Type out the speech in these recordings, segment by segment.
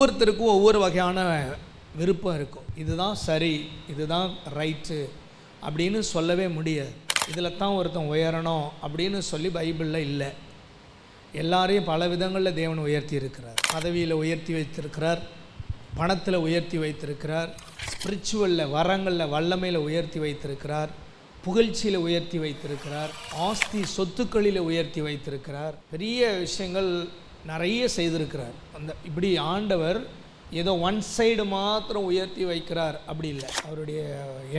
ஒவ்வொருத்தருக்கும் ஒவ்வொரு வகையான விருப்பம் இருக்கும். இதுதான் சரி, இதுதான் ரைட்டு அப்படின்னு சொல்லவே முடியாது. இதில் தான் ஒருத்தன் உயரணும் அப்படின்னு சொல்லி பைபிளில் இல்லை. எல்லாரையும் பல விதங்களில் தேவன் உயர்த்தி இருக்கிறார். பதவியில் உயர்த்தி வைத்திருக்கிறார், பணத்தில் உயர்த்தி வைத்திருக்கிறார், ஸ்பிரிச்சுவலில் வரங்களில் வல்லமையில் உயர்த்தி வைத்திருக்கிறார், புகழ்ச்சியில் உயர்த்தி வைத்திருக்கிறார், ஆஸ்தி சொத்துக்களில் உயர்த்தி வைத்திருக்கிறார். பெரிய விஷயங்கள் நிறைய செய்திருக்கிறார். இப்படி ஆண்டவர் ஏதோ ஒன் சைடு மாத்திரம் உயர்த்தி வைக்கிறார் அப்படி இல்லை. அவருடைய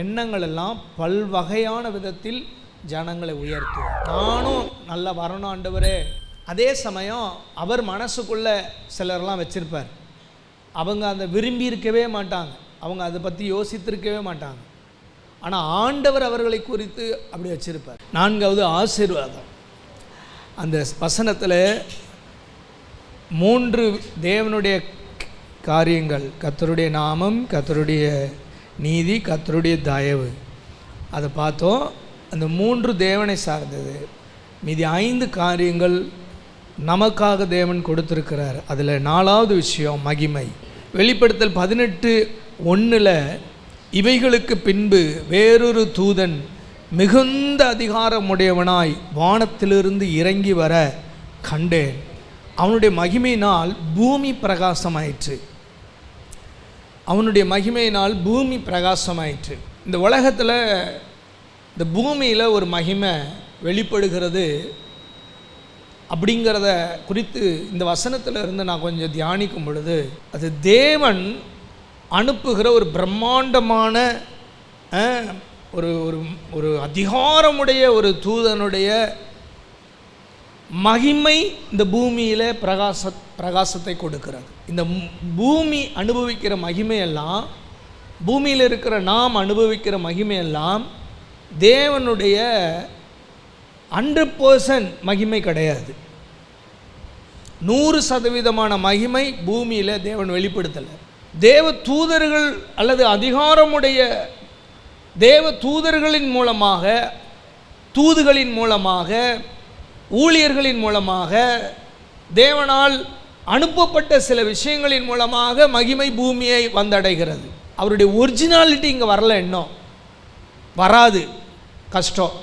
எண்ணங்கள் எல்லாம் பல்வகையான விதத்தில் ஜனங்களை உயர்த்துவார். நானும் நல்லா வரணும் ஆண்டவரே. அதே சமயம் அவர் மனசுக்குள்ளே சிலர்லாம் வச்சிருப்பார். அவங்க அதை விரும்பி இருக்கவே மாட்டாங்க, அவங்க அதை பற்றி யோசித்திருக்கவே மாட்டாங்க. ஆனால் ஆண்டவர் அவர்களை குறித்து அப்படி வச்சிருப்பார். 4வது ஆசீர்வாதம். அந்த வசனத்தில் 3 தேவனுடைய காரியங்கள், கர்த்தருடைய நாமம், கர்த்தருடைய நீதி, கர்த்தருடைய தயவு, அதை பார்த்தோம். அந்த 3 தேவனை சார்ந்தது. மீதி 5 காரியங்கள் நமக்காக தேவன் கொடுத்திருக்கிறார். அதில் 4வது விஷயம் மகிமை. வெளிப்படுத்தல் 18:1 இவைகளுக்கு பின்பு வேறொரு தூதன் மிகுந்த அதிகாரமுடையவனாய் வானத்திலிருந்து இறங்கி வர கண்டேன். அவனுடைய மகிமையினால் பூமி பிரகாசமாயிற்று. அவனுடைய மகிமையினால் பூமி பிரகாசமாயிற்று. இந்த உலகத்தில் இந்த பூமியில் ஒரு மகிமை வெளிப்படுகிறது அப்படிங்கிறத குறித்து இந்த வசனத்தில் இருந்து நான் கொஞ்சம் தியானிக்கும் பொழுது, அது தேவன் அனுப்புகிற ஒரு பிரம்மாண்டமான ஒரு ஒரு அதிகாரமுடைய ஒரு தூதனுடைய மகிமை இந்த பூமியில் பிரகாசத்தை கொடுக்கிறது. இந்த பூமி அனுபவிக்கிற மகிமையெல்லாம், பூமியில் இருக்கிற நாம் அனுபவிக்கிற மகிமையெல்லாம் தேவனுடைய 100% மகிமை கிடையாது. 100% மகிமை பூமியில் தேவன் வெளிப்படுத்தலை. தேவ தூதர்கள் அல்லது அதிகாரமுடைய தேவ தூதர்களின் மூலமாக, தூதுகளின் மூலமாக, ஊழியர்களின் மூலமாக, தேவனால் அனுப்பப்பட்ட சில விஷயங்களின் மூலமாக மகிமை பூமியை வந்தடைகிறது. அவருடைய ஒரிஜினாலிட்டி இங்கே வரல, இன்னும் வராது, கஷ்டம்.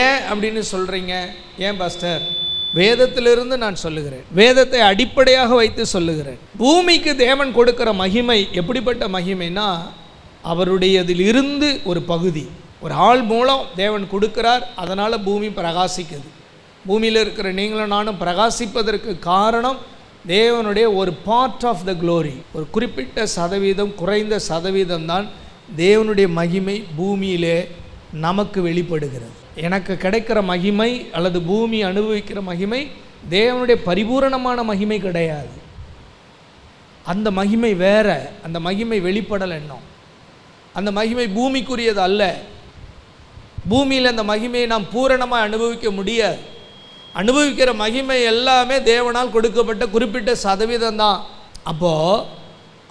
ஏன் அப்படின்னு சொல்கிறீங்க? ஏன் பாஸ்டர்? வேதத்திலிருந்து நான் சொல்லுகிறேன், வேதத்தை அடிப்படையாக வைத்து சொல்லுகிறேன். பூமிக்கு தேவன் கொடுக்கிற மகிமை எப்படிப்பட்ட மகிமைனா, அவருடையதில் இருந்து ஒரு பகுதி, ஒரு ஆள் மூலம் தேவன் கொடுக்கிறார். அதனால் பூமி பிரகாசிக்குது. பூமியில் இருக்கிற நீங்களும் நானும் பிரகாசிப்பதற்கு காரணம் தேவனுடைய ஒரு பார்ட் ஆஃப் த க்ளோரி. ஒரு குறிப்பிட்ட சதவீதம், குறைந்த சதவீதம் தான் தேவனுடைய மகிமை பூமியிலே நமக்கு வெளிப்படுகிறது. எனக்கு கிடைக்கிற மகிமை அல்லது பூமி அனுபவிக்கிற மகிமை தேவனுடைய பரிபூரணமான மகிமை கிடையாது. அந்த மகிமை வேற, அந்த மகிமை வெளிப்படலை இன்னும். அந்த மகிமை பூமிக்குரியது அல்ல. பூமியில் அந்த மகிமையை நாம் பூரணமாக அனுபவிக்க முடியாது. அனுபவிக்கிற மகிமை எல்லாமே தேவனால் கொடுக்கப்பட்ட குறிப்பிட்ட சதவீதம் தான். அப்போது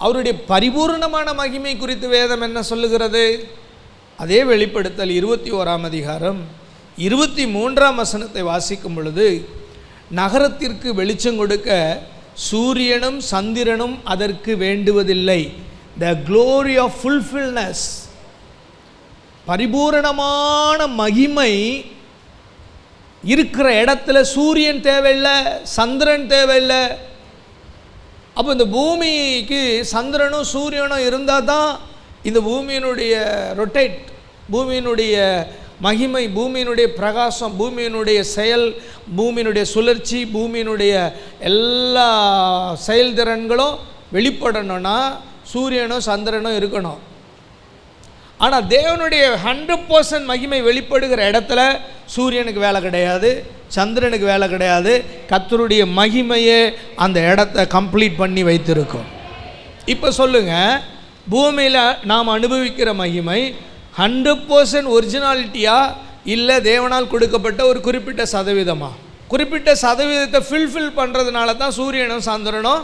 அவருடைய பரிபூர்ணமான மகிமை குறித்து வேதம் என்ன சொல்லுகிறது? அதே வெளிப்படுத்தல் 21 வாசிக்கும் பொழுது, நகரத்திற்கு வெளிச்சம் கொடுக்க சூரியனும் சந்திரனும் அதற்கு வேண்டுவதில்லை. த க்ளோரி ஆஃப் ஃபுல்ஃபில்னஸ், பரிபூரணமான மகிமை இருக்கிற இடத்துல சூரியன் தேவையில்லை, சந்திரன் தேவையில்லை. அப்போ இந்த பூமிக்கு சந்திரனும் சூரியனும் இருந்தால் தான் இந்த பூமியினுடைய ரொட்டேட், பூமியினுடைய மகிமை, பூமியினுடைய பிரகாசம், பூமியினுடைய செயல், பூமியினுடைய சுழற்சி, பூமியினுடைய எல்லா செயல்திறன்களும் வெளிப்படணும்னா சூரியனும் சந்திரனும் இருக்கணும். ஆனால் தேவனுடைய 100% மகிமை வெளிப்படுகிற இடத்துல சூரியனுக்கு வேலை கிடையாது, சந்திரனுக்கு வேலை கிடையாது. கர்த்தருடைய மகிமையே அந்த இடத்த கம்ப்ளீட் பண்ணி வைத்திருக்கும். இப்போ சொல்லுங்கள், பூமியில் நாம் அனுபவிக்கிற மகிமை 100% ஒரிஜினாலிட்டியா இல்லை தேவனால் கொடுக்கப்பட்ட ஒரு குறிப்பிட்ட சதவீதமா? குறிப்பிட்ட சதவீதத்தை ஃபில்ஃபில் பண்ணுறதுனால தான் சூரியனும் சந்திரனும்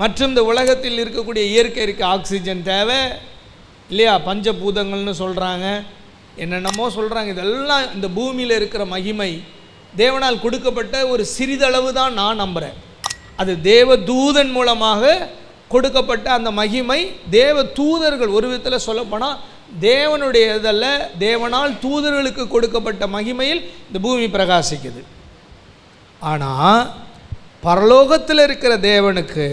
மற்றும் இந்த உலகத்தில் இருக்கக்கூடிய இயற்கைக்கு ஆக்சிஜன் தேவை இல்லையா? பஞ்சபூதங்கள்னு சொல்கிறாங்க, என்னென்னமோ சொல்கிறாங்க. இதெல்லாம் இந்த பூமியில் இருக்கிற மகிமை தேவனால் கொடுக்கப்பட்ட ஒரு சிறிதளவு தான் நான் நம்புகிறேன். அது தேவ தூதன் மூலமாக கொடுக்கப்பட்ட அந்த மகிமை. தேவ தூதர்கள், ஒரு விதத்தில் சொல்லப்போனால் தேவனுடைய இதல்ல, தேவனால் தூதர்களுக்கு கொடுக்கப்பட்ட மகிமையில் இந்த பூமி பிரகாசிக்குது. ஆனால் பரலோகத்தில் இருக்கிற தேவனுக்கு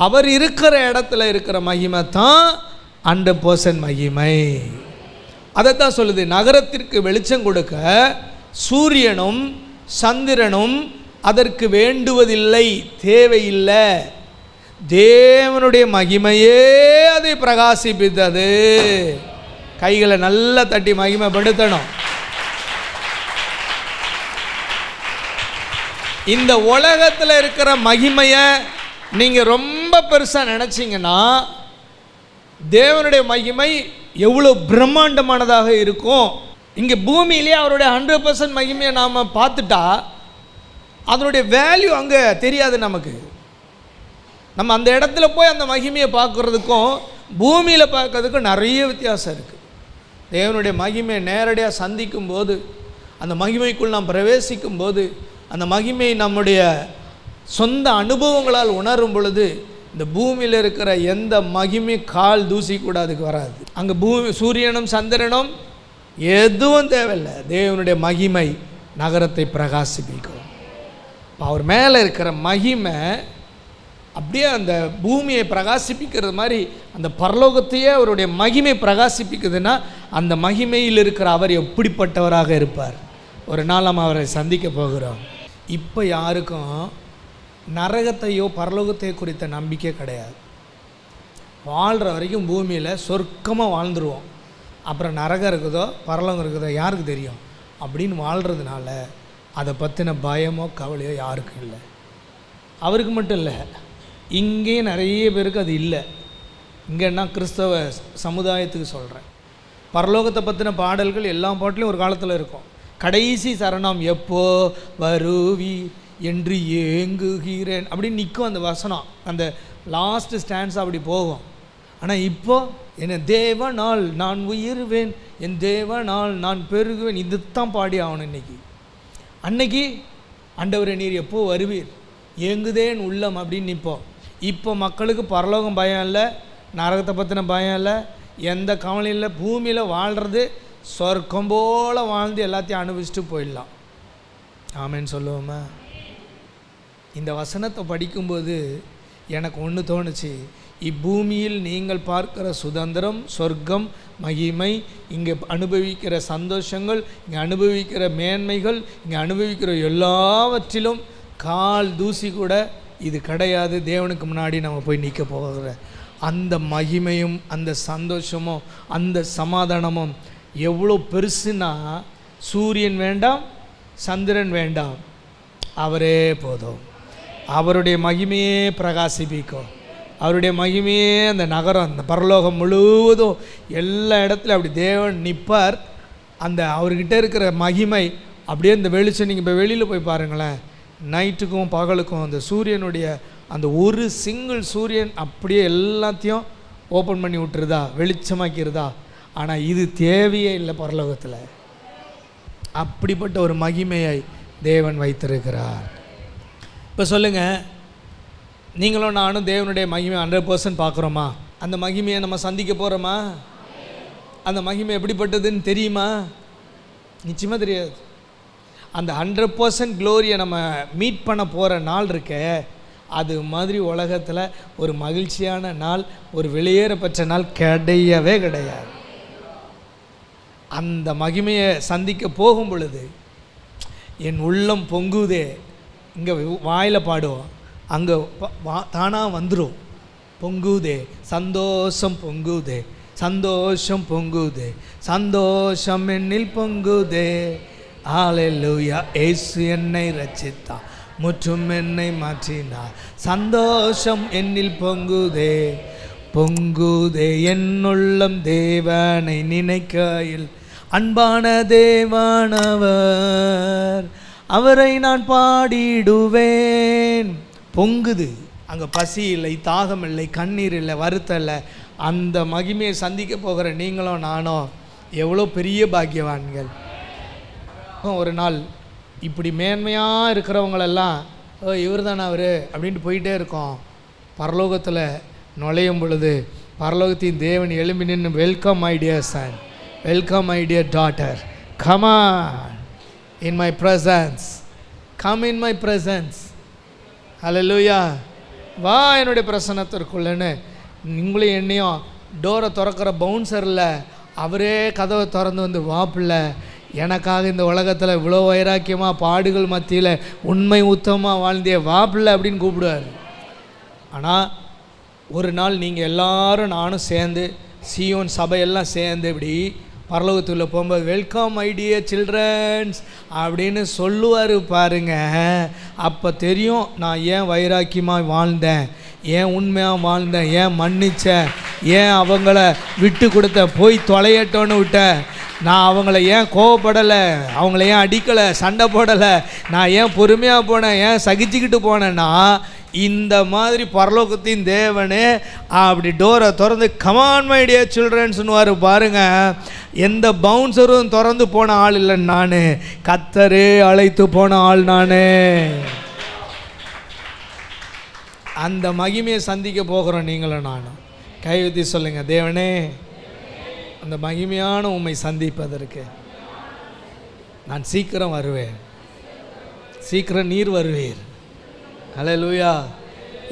அவர் இருக்கிற இடத்துல இருக்கிற மகிமை தான் 100% மகிமை. அதைத்தான் சொல்லுது, நகரத்திற்கு வெளிச்சம் கொடுக்க சூரியனும் சந்திரனும் அதற்கு வேண்டுவதில்லை, தேவையில்லை. தேவனுடைய மகிமையே அதை பிரகாசிப்பித்தது. கைகளை நல்லா தட்டி மகிமைப்படுத்தணும். இந்த உலகத்தில் இருக்கிற மகிமையை நீங்கள் ரொம்ப பெருசாக நினச்சிங்கன்னா தேவனுடைய மகிமை எவ்வளோ பிரம்மாண்டமானதாக இருக்கும். இங்கே பூமியிலே அவருடைய 100% மகிமையை நாம் பார்த்துட்டா அதனுடைய வேல்யூ அங்கே தெரியாது நமக்கு. நம்ம அந்த இடத்துல போய் அந்த மகிமையை பார்க்குறதுக்கும் பூமியில் பார்க்கறதுக்கும் நிறைய வித்தியாசம் இருக்குது. தேவனுடைய மகிமையை நேரடியாக சந்திக்கும் போது, அந்த மகிமைக்குள் நாம் பிரவேசிக்கும் போது, அந்த மகிமை நம்முடைய சொந்த அனுபவங்களால் உணரும் பொழுது இந்த பூமியில் இருக்கிற எந்த மகிமை கால் தூசி கூட அதுக்கு வராது. அங்கே சூரியனும் சந்திரனும் எதுவும் தேவையில்லை. தேவனுடைய மகிமை நகரத்தை பிரகாசிப்பிக்கும். அவர் மேலே இருக்கிற மகிமை அப்படியே அந்த பூமியை பிரகாசிப்பிக்கிறது மாதிரி அந்த பரலோகத்தையே அவருடைய மகிமை பிரகாசிப்பிக்குதுன்னா அந்த மகிமையில் இருக்கிற அவர் எப்படிப்பட்டவராக இருப்பார். ஒரு நாள் நம்ம அவரை சந்திக்க போகிறோம். இப்போ யாருக்கும் நரகத்தையோ பரலோகத்தையோ குறித்த நம்பிக்கை கிடையாது. வாழ்கிற வரைக்கும் பூமியில் சொர்க்கமாக வாழ்ந்துருவோம். அப்புறம் நரகம் இருக்குதோ பரலோகம் இருக்குதோ யாருக்கு தெரியும் அப்படின்னு வாழ்கிறதுனால அதை பற்றின பயமோ கவலையோ யாருக்கும் இல்லை. அவருக்கு மட்டும் இல்லை, இங்கே நிறைய பேருக்கு அது இல்லை. இங்கேன்னா கிறிஸ்தவ சமுதாயத்துக்கு சொல்கிறேன். பரலோகத்தை பற்றின பாடல்கள் எல்லா பாட்டிலையும் ஒரு காலத்தில் இருக்கும். கடைசி சரணம் எப்போ வருவி என்று ஏங்குகிறேன் அப்படின்னு நிற்கும் அந்த வசனம், அந்த லாஸ்ட் ஸ்டாண்ட்ஸ் அப்படி போகும். ஆனால் இப்போ என்ன தேவனால் நான் உயிர்வேன், என் தேவனால் நான் பெருகுவேன், இதுதான் பாடி ஆகணும் இன்னைக்கு. அன்னைக்கு ஆண்டவரே நீர் எப்போ வருவீர், ஏங்குதேன் உள்ளம் அப்படின்னு நிற்போம். இப்போ மக்களுக்கு பரலோகம் பயம் இல்லை, நரகத்தை பற்றின பயம் இல்லை, எந்த கவலையும் இல்லை. பூமியில் வாழ்கிறது சொர்க்கம் போல் வாழ்ந்து எல்லாத்தையும் அனுபவிச்சுட்டு போயிடலாம். ஆமேன்னு சொல்லுவோமா? இந்த வசனத்தை படிக்கும்போது எனக்கு ஒன்று தோணுச்சு. இப்பூமியில் நீங்கள் பார்க்கிற சுதந்திரம், சொர்க்கம், மகிமை, இங்கே அனுபவிக்கிற சந்தோஷங்கள், இங்கே அனுபவிக்கிற மேன்மைகள், இங்கே அனுபவிக்கிற எல்லாவற்றிலும் கால் தூசி கூட இது கிடையாது. தேவனுக்கு முன்னாடி நம்ம போய் நிற்க போகிற அந்த மகிமையும் அந்த சந்தோஷமும் அந்த சமாதானமும் எவ்வளோ பெருசுன்னா, சூரியன் வேண்டாம், சந்திரன் வேண்டாம், அவரே போதும். அவருடைய மகிமையே பிரகாசிப்பிக்கும். அவருடைய மகிமையே அந்த நகரம், அந்த பரலோகம் முழுவதும் எல்லா இடத்துலையும் அப்படி தேவன் நிற்பார். அந்த அவர்கிட்ட இருக்கிற மகிமை அப்படியே இந்த வெளிச்சம். நீங்கள் இப்போ வெளியில் போய் பாருங்களேன், நைட்டுக்கும் பகலுக்கும் அந்த சூரியனுடைய அந்த ஒரு சிங்கிள் சூரியன் அப்படியே எல்லாத்தையும் ஓப்பன் பண்ணி விட்டுருதா, வெளிச்சமாக்கிடுதா. ஆனால் இது தேவையே இல்லை பரலோகத்தில். அப்படிப்பட்ட ஒரு மகிமையை தேவன் வைத்திருக்கிறார். இப்போ சொல்லுங்கள், நீங்களும் நானும் தேவனுடைய மகிமை 100% பார்க்குறோமா? அந்த மகிமையை நம்ம சந்திக்க போகிறோமா? அந்த மகிமை எப்படிப்பட்டதுன்னு தெரியுமா? நிச்சயமாக தெரியாது. அந்த 100% க்ளோரியை நம்ம மீட் பண்ண போகிற நாள் இருக்க, அது மாதிரி உலகத்தில் ஒரு மகிழ்ச்சியான நாள், ஒரு வெளியேறப்பட்ட நாள் கிடையவே கிடையாது. அந்த மகிமையை சந்திக்க போகும் பொழுது என் உள்ளம் பொங்குதே. இங்கே வாயில் பாடுவோம், அங்கே தானாக வந்துடும். பொங்குதே சந்தோஷம், பொங்குதே சந்தோஷம், பொங்குதே சந்தோஷம் என்னில் பொங்குதே. ஹல்லேலூயா, இயேசு என்னை ரட்சித்தார், முற்றும் என்னை மாற்றினார், சந்தோஷம் என்னில் பொங்குதே. பொங்குதே என்னுள்ளம் தேவனை நினைக்கையில், அன்பான தேவானவர், அவரை நான் பாடிடுவேன். பொங்குது. அங்கே பசி இல்லை, தாகம் இல்லை, கண்ணீர் இல்லை, வருத்தம் இல்லை. அந்த மகிமையை சந்திக்க போகிற நீங்களும் நானும் எவ்வளோ பெரிய பாக்கியவான்கள். ஒரு நாள் இப்படி மேன்மையாக இருக்கிறவங்களெல்லாம் ஓ இவர் தானே அவர் அப்படின்ட்டு போயிட்டே இருக்கோம். பரலோகத்தில் நுழையும் பொழுது பரலோகத்தின் தேவன் எழும்பி நின்று, welcome my dear son, welcome my dear daughter, come on in my presence, come in my presence, hallelujah, வா என்னுடைய பிரசன்னத்திற்குள்ளன்னு உங்களையும் என்னையும் டோரை திறக்கிற பவுன்சரில் அவரே கதவை திறந்து வந்து, வா பிள்ளை, எனக்காக இந்த உலகத்தில் இவ்வளோ வைராக்கியமாக பாடுகள் மத்தியில் உண்மை உத்தமமாக வாழ்ந்தே, வா பிள்ளை அப்படின்னு கூப்பிடுவார். ஆனால் ஒரு நாள் நீங்கள் எல்லாரும் நானும் சேர்ந்து சீயோன் சபையெல்லாம் சேர்ந்து இப்படி பரலோகத்துக்குள்ளே போகும்போது, வெல்கம் மை டியர் சில்ட்ரன்ஸ் அப்படின்னு சொல்லுவார் பாருங்க. அப்போ தெரியும் நான் ஏன் வைராக்கியமாக வாழ்ந்தேன், ஏன் உண்மையாக வாழ்ந்தேன், ஏன் மன்னித்தேன், ஏன் அவங்கள விட்டு கொடுத்தேன், போய் தொலையட்டோன்னு விட்டேன், நான் அவங்கள ஏன் கோவப்படலை, அவங்கள ஏன் அடிக்கலை, சண்டை போடலை, நான் ஏன் பொறுமையாக போனேன், ஏன் சகிச்சுக்கிட்டு போனேன்னா, இந்த மாதிரி பரலோகத்தின் தேவனே அப்படி டோரை திறந்து கமான் மை டியர் சில்ட்ரன்ஸ்னுவார் பாருங்க. எந்த பவுன்சரும் திறந்து போன ஆள் இல்லை நான், கர்த்தரே அழைத்து போன ஆள் நான். அந்த மகிமையை சந்திக்க போகிறோம் நீங்களும் நானும். கைவித்தி சொல்லுங்க, தேவனே அந்த மகிமையான உம்மை சந்திப்பதற்கு நான் சீக்கிரம் வருவேன், சீக்கிரம் நீர் வருவீர். ஹல்லேலூயா.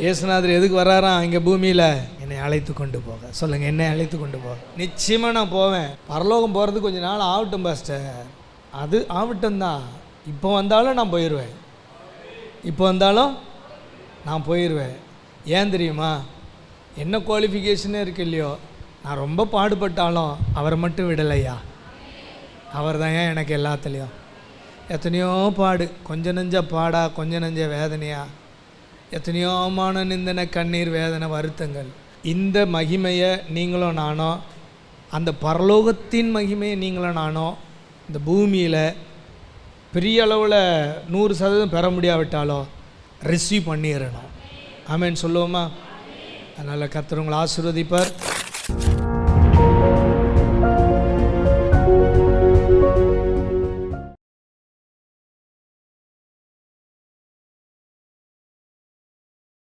இயேசுநாதர் எதுக்கு வர்றாராம் இங்கே பூமியில்? என்னை அழைத்து கொண்டு போக. சொல்லுங்கள், என்னை அழைத்து கொண்டு போக. நிச்சயமாக நான் போவேன். பரலோகம் போகிறதுக்கு கொஞ்சம் நாள் ஆகட்டும் பாஸ்டர், அது ஆகட்டும் தான். இப்போ வந்தாலும் நான் போயிடுவேன், இப்போ வந்தாலும் நான் போயிடுவேன். ஏன் தெரியுமா? என்ன குவாலிஃபிகேஷனே இருக்கு இல்லையோ, நான் ரொம்ப பாடுபட்டாலும் அவரை மட்டும் விடலையா. அவர் தான் ஏன் எனக்கு எல்லாத்துலேயும். எத்தனையோ பாடு, கொஞ்சம் நெஞ்ச பாடா, கொஞ்சம் நெஞ்ச வேதனையா, எத்தனையோ அவமான நிந்தனை, கண்ணீர், வேதனை, வருத்தங்கள். இந்த மகிமையை நீங்களும் நானோ, அந்த பரலோகத்தின் மகிமையை நீங்களும் நானோ இந்த பூமியில் பெரிய அளவில் 100% பெற முடியாவிட்டாலோ ரிசீவ் பண்ணிடணும். ஆமென் சொல்லுவோமா? அதனால் கர்த்தர் உங்களை ஆசீர்வதிப்பார்.